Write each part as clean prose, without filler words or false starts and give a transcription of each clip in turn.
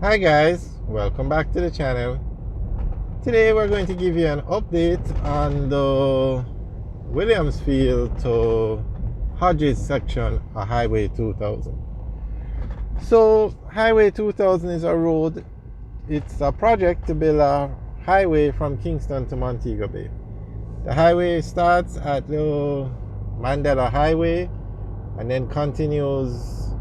Hi guys, welcome back to the channel. Today we're going to give you an update on the Williamsfield to Hodges section of Highway 2000. So Highway 2000 is a road, it's a project to build a highway from Kingston to Montego Bay. The highway starts at the Mandela Highway and then continues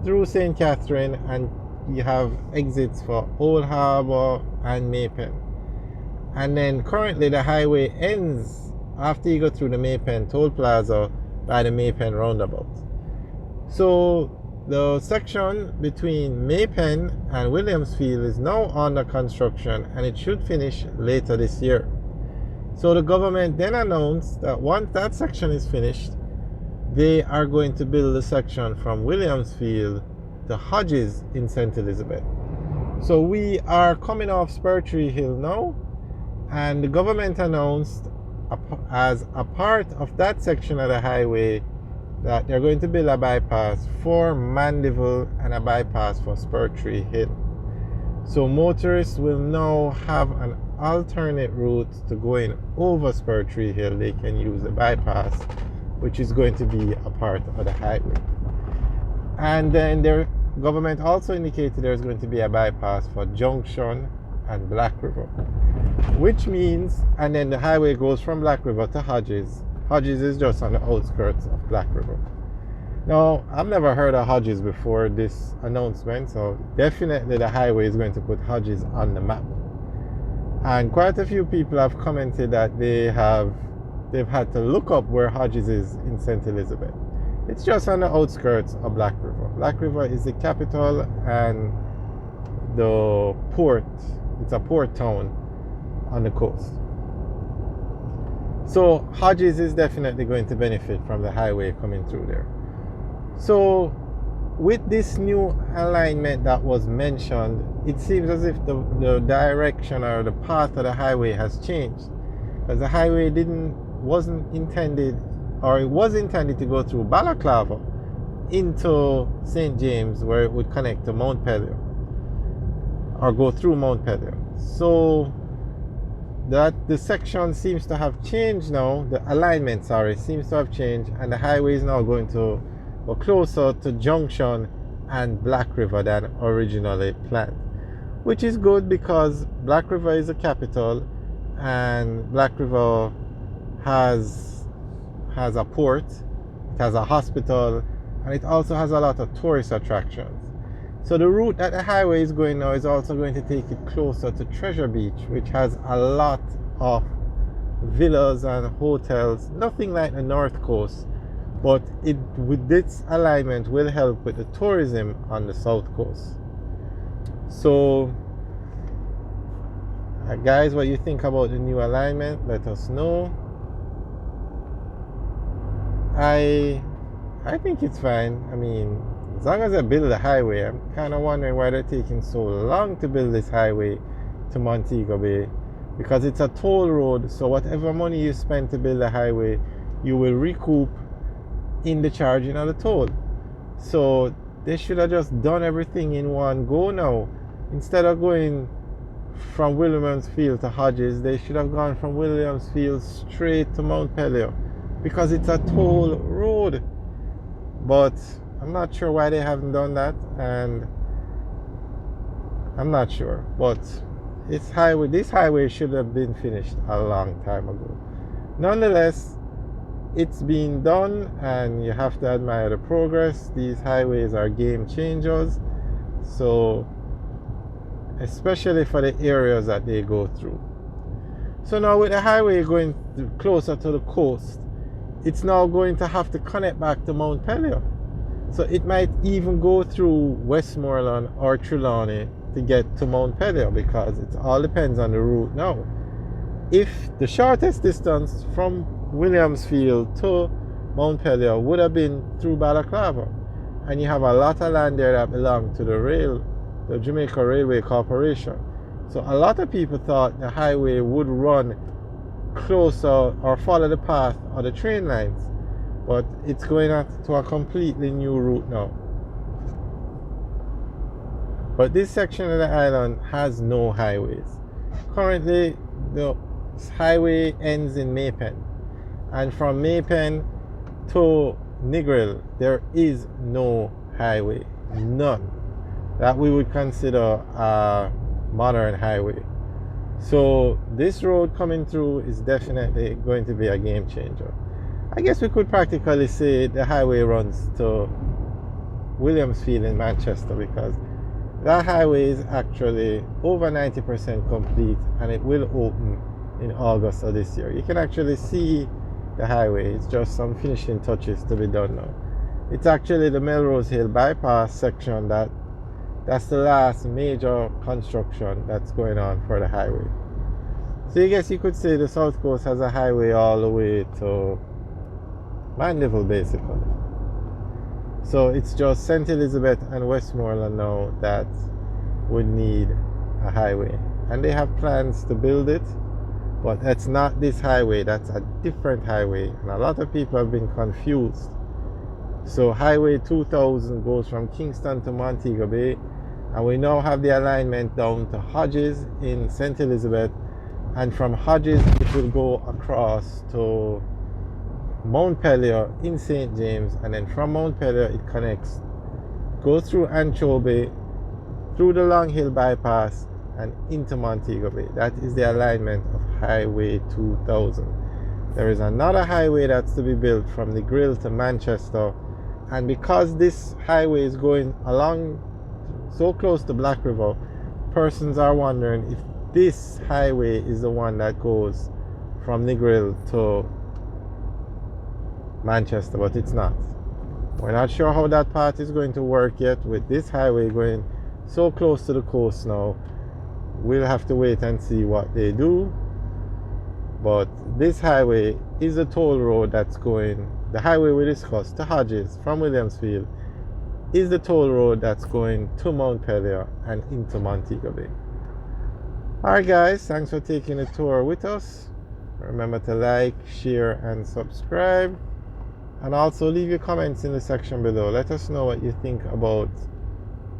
through St Catherine, and you have exits for Old Harbour and Maypen. And then currently the highway ends after you go through the Maypen toll plaza by the Maypen roundabout. So the section between Maypen and Williamsfield is now under construction and it should finish later this year. So the government then announced that once that section is finished, they are going to build a section from Williamsfield to Hodges in St Elizabeth. So we are coming off Spur Tree Hill now, and the government announced as a part of that section of the highway that they're going to build a bypass for Mandeville and a bypass for Spur Tree Hill. So motorists will now have an alternate route to going over Spur Tree Hill. They can use the bypass, which is going to be a part of the highway. And then their government also indicated there's going to be a bypass for Junction and Black River, which means, and then the highway goes from Black River to Hodges. Hodges is just on the outskirts of Black River. Now, I've never heard of Hodges before this announcement, so definitely the highway is going to put Hodges on the map. And quite a few people have commented that they've had to look up where Hodges is in St Elizabeth. It's just on the outskirts of Black River. Black River is the capital and the port. It's a port town on the coast. So Hodges is definitely going to benefit from the highway coming through there. So with this new alignment that was mentioned, it seems as if the direction or the path of the highway has changed, because the highway wasn't intended, or it was intended to go through Balaclava into St. James, where it would connect to Mount Pelion, or go through Mount Pelion. So that the section seems to have changed now, the alignment, seems to have changed, and the highway is now going to go closer to Junction and Black River than originally planned, which is good because Black River is the capital, and Black River has a port, it has a hospital, and it also has a lot of tourist attractions. So the route that the highway is going now is also going to take it closer to Treasure Beach, which has a lot of villas and hotels, nothing like the North Coast, but with this alignment will help with the tourism on the South Coast. So guys, what you think about the new alignment, let us know. I think it's fine. I mean, as long as they build the highway, I'm kind of wondering why they're taking so long to build this highway to Montego Bay, because it's a toll road, so whatever money you spend to build the highway, you will recoup in the charging of the toll. So they should have just done everything in one go now. Instead of going from Williamsfield to Hodges, they should have gone from Williamsfield straight to Mount Pelion, because it's a toll road. But I'm not sure why they haven't done that, and I'm not sure. But this highway should have been finished a long time ago. Nonetheless, it's been done, and you have to admire the progress. These highways are game changers, so especially for the areas that they go through. So now with the highway going closer to the coast, it's now going to have to connect back to Mount Pelion. So it might even go through Westmoreland or Trelawney to get to Mount Pelion, because it all depends on the route now. If the shortest distance from Williamsfield to Mount Pelion would have been through Balaclava, and you have a lot of land there that belong to the Jamaica Railway Corporation. So a lot of people thought the highway would run closer or follow the path of the train lines, but it's going to a completely new route now. But this section of the island has no highways. Currently, the highway ends in Maypen, and from Maypen to Negril, there is no highway, none, that we would consider a modern highway. So this road coming through is definitely going to be a game changer. I guess we could practically say the highway runs to Williamsfield in Manchester, because that highway is actually over 90% complete, and it will open in August of this year. You can actually see the highway. It's just some finishing touches to be done now. It's actually the Melrose Hill bypass section that's the last major construction that's going on for the highway. So I guess you could say the South Coast has a highway all the way to Mandeville, basically. So it's just St Elizabeth and Westmoreland now that would need a highway, and they have plans to build it, but that's not this highway, that's a different highway, and a lot of people have been confused. So Highway 2000 goes from Kingston to Montego Bay, and we now have the alignment down to Hodges in St Elizabeth, and from Hodges it will go across to Montpelier in St James, and then from Montpelier it connects, goes through Anchovy, through the Long Hill bypass, and into Montego Bay. That is the alignment of Highway 2000. There is another highway that's to be built from the Grill to Manchester, and because this highway is going along so close to Black River, persons are wondering if this highway is the one that goes from the Grill to Manchester, but it's not. We're not sure how that part is going to work yet with this highway going so close to the coast now. We'll have to wait and see what they do. But this highway is a toll road that's going, the highway we discussed to Hodges from Williamsfield is the toll road that's going to Montpelier and into Montego Bay. Alright guys, thanks for taking a tour with us. Remember to like, share and subscribe. And also leave your comments in the section below. Let us know what you think about,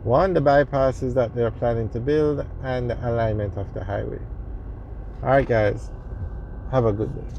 one, the bypasses that they're planning to build, and the alignment of the highway. Alright guys, have a good day.